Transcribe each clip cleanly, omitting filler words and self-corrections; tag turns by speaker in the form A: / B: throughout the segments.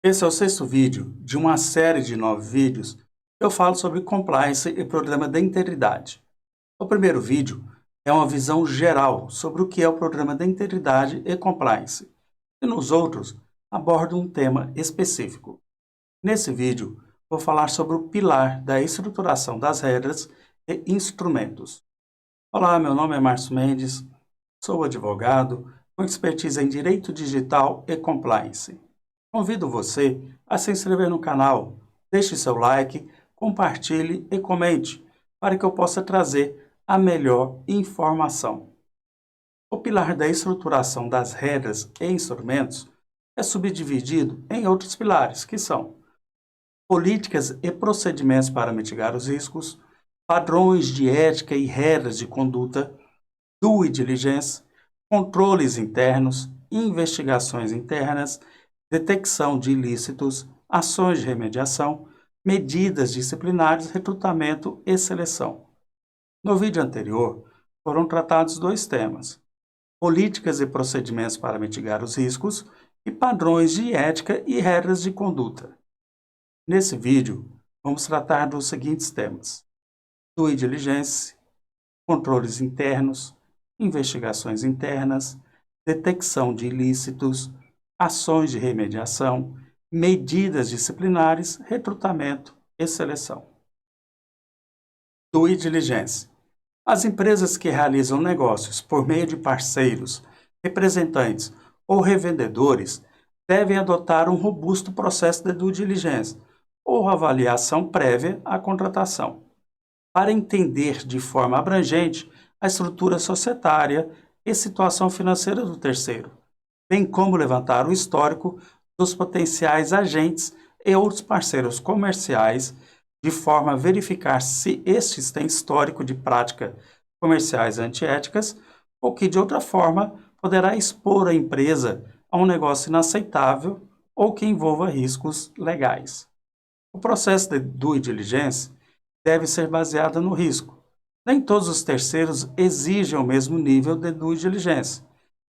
A: Esse é o sexto vídeo de uma série de 9 vídeos que eu falo sobre compliance e programa de integridade. O primeiro vídeo é uma visão geral sobre o que é o programa de integridade e compliance, e nos outros abordo um tema específico. Nesse vídeo, vou falar sobre o pilar da estruturação das regras e instrumentos. Olá, meu nome é Márcio Mendes, sou advogado com expertise em direito digital e compliance. Convido você a se inscrever no canal, deixe seu like, compartilhe e comente para que eu possa trazer a melhor informação. O pilar da estruturação das regras e instrumentos é subdividido em outros pilares, que são políticas e procedimentos para mitigar os riscos, padrões de ética e regras de conduta, due diligence, controles internos, investigações internas, detecção de ilícitos, ações de remediação, medidas disciplinares, recrutamento e seleção. No vídeo anterior, foram tratados dois temas: políticas e procedimentos para mitigar os riscos e padrões de ética e regras de conduta. Nesse vídeo, vamos tratar dos seguintes temas: due diligence, controles internos, investigações internas, detecção de ilícitos, ações de remediação, medidas disciplinares, recrutamento e seleção. Due diligence. As empresas que realizam negócios por meio de parceiros, representantes ou revendedores devem adotar um robusto processo de due diligence ou avaliação prévia à contratação, para entender de forma abrangente a estrutura societária e situação financeira do terceiro, bem como levantar o histórico dos potenciais agentes e outros parceiros comerciais, de forma a verificar se estes têm histórico de práticas comerciais antiéticas ou que, de outra forma, poderá expor a empresa a um negócio inaceitável ou que envolva riscos legais. O processo de due diligence deve ser baseado no risco. Nem todos os terceiros exigem o mesmo nível de due diligence.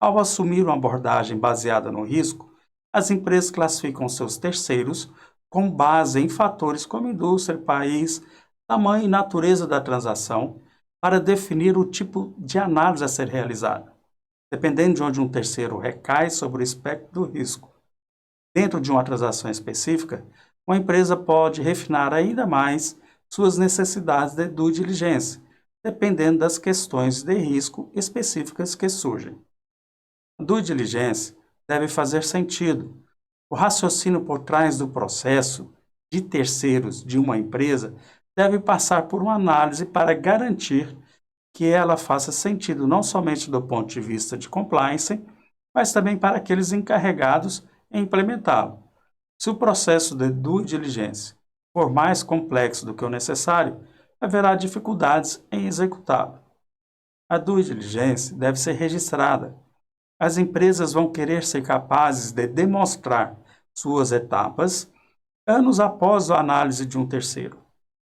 A: Ao assumir uma abordagem baseada no risco, as empresas classificam seus terceiros com base em fatores como indústria, país, tamanho e natureza da transação, para definir o tipo de análise a ser realizada, dependendo de onde um terceiro recai sobre o espectro do risco. Dentro de uma transação específica, uma empresa pode refinar ainda mais suas necessidades de due diligence, dependendo das questões de risco específicas que surgem. A due diligence deve fazer sentido. O raciocínio por trás do processo de terceiros de uma empresa deve passar por uma análise para garantir que ela faça sentido não somente do ponto de vista de compliance, mas também para aqueles encarregados em implementá-lo. Se o processo de due diligence for mais complexo do que o necessário, haverá dificuldades em executá-lo. A due diligence deve ser registrada. As empresas vão querer ser capazes de demonstrar suas etapas anos após a análise de um terceiro.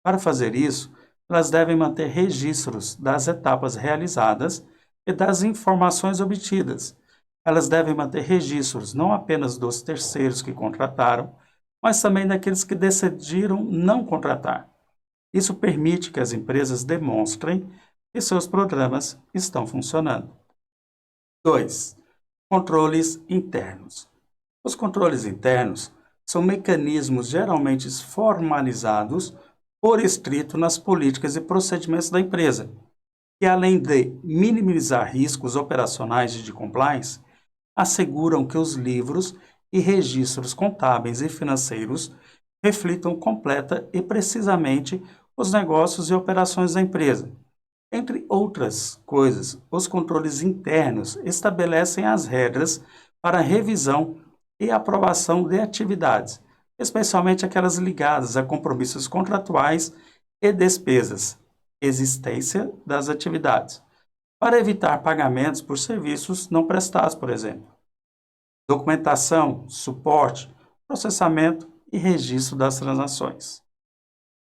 A: Para fazer isso, elas devem manter registros das etapas realizadas e das informações obtidas. Elas devem manter registros não apenas dos terceiros que contrataram, mas também daqueles que decidiram não contratar. Isso permite que as empresas demonstrem que seus programas estão funcionando. 2. Controles internos. Os controles internos são mecanismos geralmente formalizados por escrito nas políticas e procedimentos da empresa, que além de minimizar riscos operacionais e de compliance, asseguram que os livros e registros contábeis e financeiros reflitam completa e precisamente os negócios e operações da empresa. Entre outras coisas, os controles internos estabelecem as regras para revisão e aprovação de atividades, especialmente aquelas ligadas a compromissos contratuais e despesas, existência das atividades, para evitar pagamentos por serviços não prestados, por exemplo. Documentação, suporte, processamento e registro das transações.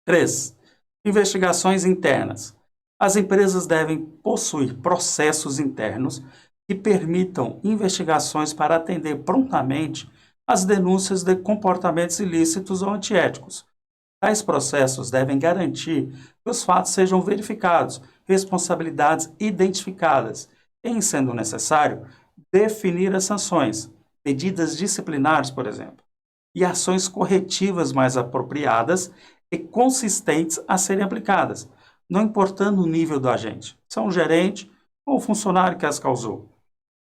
A: 3. Investigações internas. As empresas devem possuir processos internos que permitam investigações para atender prontamente as denúncias de comportamentos ilícitos ou antiéticos. Tais processos devem garantir que os fatos sejam verificados, responsabilidades identificadas, e, em sendo necessário, definir as sanções, medidas disciplinares, por exemplo, e ações corretivas mais apropriadas e consistentes a serem aplicadas, não importando o nível do agente, se é um gerente ou o funcionário que as causou.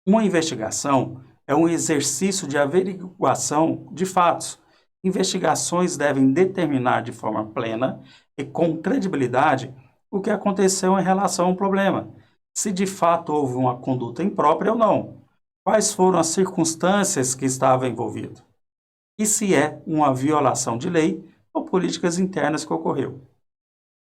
A: Uma investigação é um exercício de averiguação de fatos. Investigações devem determinar de forma plena e com credibilidade o que aconteceu em relação ao problema, se de fato houve uma conduta imprópria ou não, quais foram as circunstâncias que estavam envolvidas, e se é uma violação de lei ou políticas internas que ocorreu.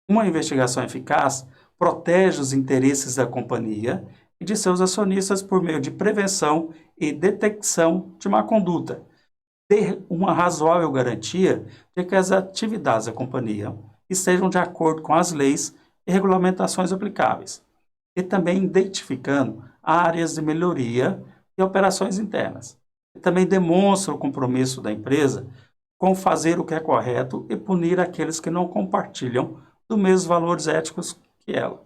A: Uma investigação eficaz protege os interesses da companhia e de seus acionistas por meio de prevenção e detecção de má conduta, ter uma razoável garantia de que as atividades da companhia estejam de acordo com as leis e regulamentações aplicáveis, e também identificando áreas de melhoria e operações internas. E também demonstra o compromisso da empresa com fazer o que é correto e punir aqueles que não compartilham dos mesmos valores éticos que ela.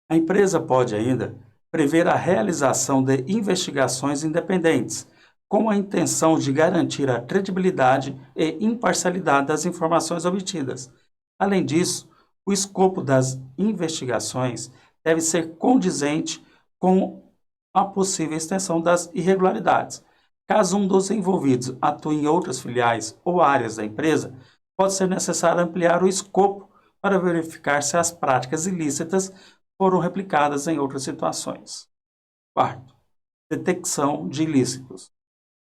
A: A empresa pode ainda prever a realização de investigações independentes, com a intenção de garantir a credibilidade e imparcialidade das informações obtidas. Além disso, o escopo das investigações deve ser condizente com a possível extensão das irregularidades. Caso um dos envolvidos atue em outras filiais ou áreas da empresa, pode ser necessário ampliar o escopo para verificar se as práticas ilícitas foram replicadas em outras situações. Quarto, detecção de ilícitos.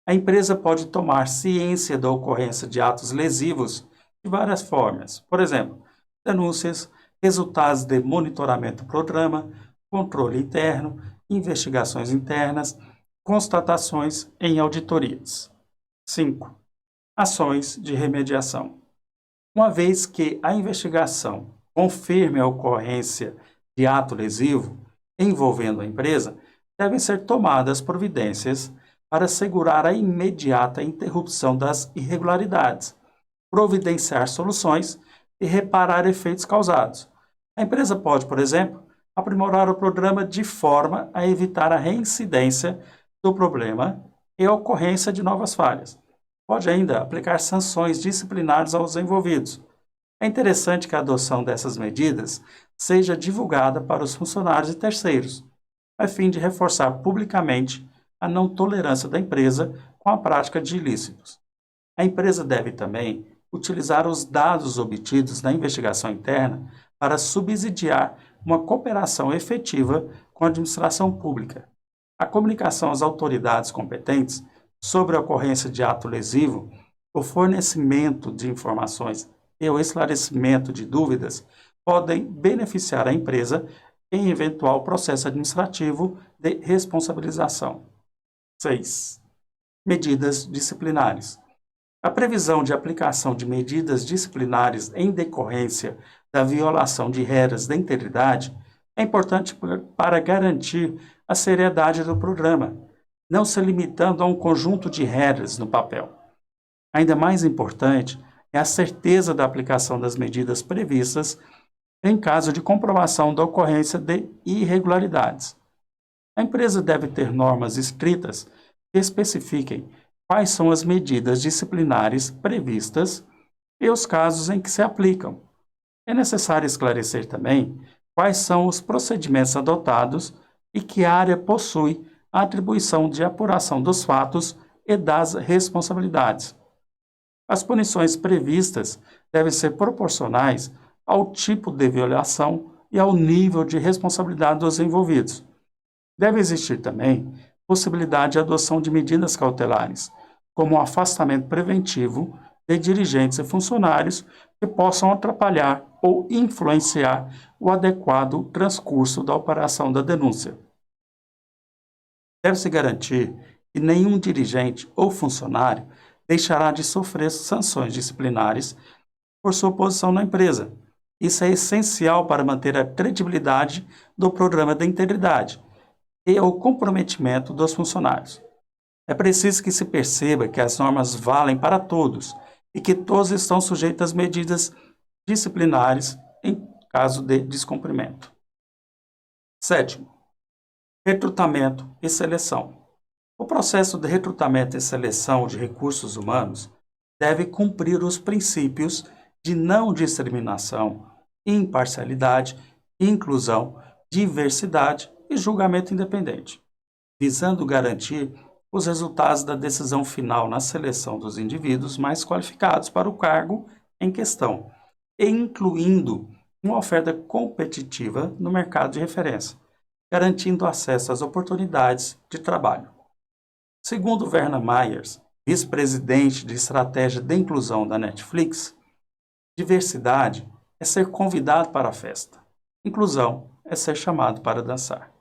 A: A empresa pode tomar ciência da ocorrência de atos lesivos de várias formas. Por exemplo, denúncias, resultados de monitoramento do programa, controle interno, investigações internas, constatações em auditorias. 5. Ações de remediação. Uma vez que a investigação confirme a ocorrência de ato lesivo envolvendo a empresa, devem ser tomadas providências para assegurar a imediata interrupção das irregularidades, providenciar soluções e reparar efeitos causados. A empresa pode, por exemplo, aprimorar o programa de forma a evitar a reincidência do problema e a ocorrência de novas falhas. Pode ainda aplicar sanções disciplinares aos envolvidos. É interessante que a adoção dessas medidas seja divulgada para os funcionários e terceiros, a fim de reforçar publicamente a não tolerância da empresa com a prática de ilícitos. A empresa deve também utilizar os dados obtidos na investigação interna para subsidiar uma cooperação efetiva com a administração pública. A comunicação às autoridades competentes sobre a ocorrência de ato lesivo, o fornecimento de informações e o esclarecimento de dúvidas podem beneficiar a empresa em eventual processo administrativo de responsabilização. 6. Medidas disciplinares. A previsão de aplicação de medidas disciplinares em decorrência da violação de regras da integridade é importante para garantir a seriedade do programa, não se limitando a um conjunto de regras no papel. Ainda mais importante é a certeza da aplicação das medidas previstas em caso de comprovação da ocorrência de irregularidades. A empresa deve ter normas escritas que especifiquem quais são as medidas disciplinares previstas e os casos em que se aplicam. É necessário esclarecer também quais são os procedimentos adotados e que área possui a atribuição de apuração dos fatos e das responsabilidades. As punições previstas devem ser proporcionais ao tipo de violação e ao nível de responsabilidade dos envolvidos. Deve existir também possibilidade de adoção de medidas cautelares, como o afastamento preventivo de dirigentes e funcionários que possam atrapalhar ou influenciar o adequado transcurso da operação da denúncia. Deve-se garantir que nenhum dirigente ou funcionário deixará de sofrer sanções disciplinares por sua posição na empresa. Isso é essencial para manter a credibilidade do programa da integridade e o comprometimento dos funcionários. É preciso que se perceba que as normas valem para todos e que todos estão sujeitos às medidas disciplinares em caso de descumprimento. Sétimo, recrutamento e seleção. O processo de recrutamento e seleção de recursos humanos deve cumprir os princípios de não discriminação, imparcialidade, inclusão, diversidade e julgamento independente, visando garantir os resultados da decisão final na seleção dos indivíduos mais qualificados para o cargo em questão, e incluindo uma oferta competitiva no mercado de referência, garantindo acesso às oportunidades de trabalho. Segundo Werner Myers, vice-presidente de estratégia de inclusão da Netflix, diversidade é ser convidado para a festa. Inclusão é ser chamado para dançar.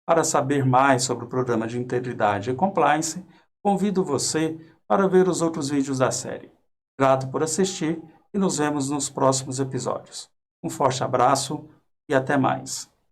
A: Para saber mais sobre o programa de integridade e compliance, convido você para ver os outros vídeos da série. Grato por assistir e nos vemos nos próximos episódios. Um forte abraço e até mais.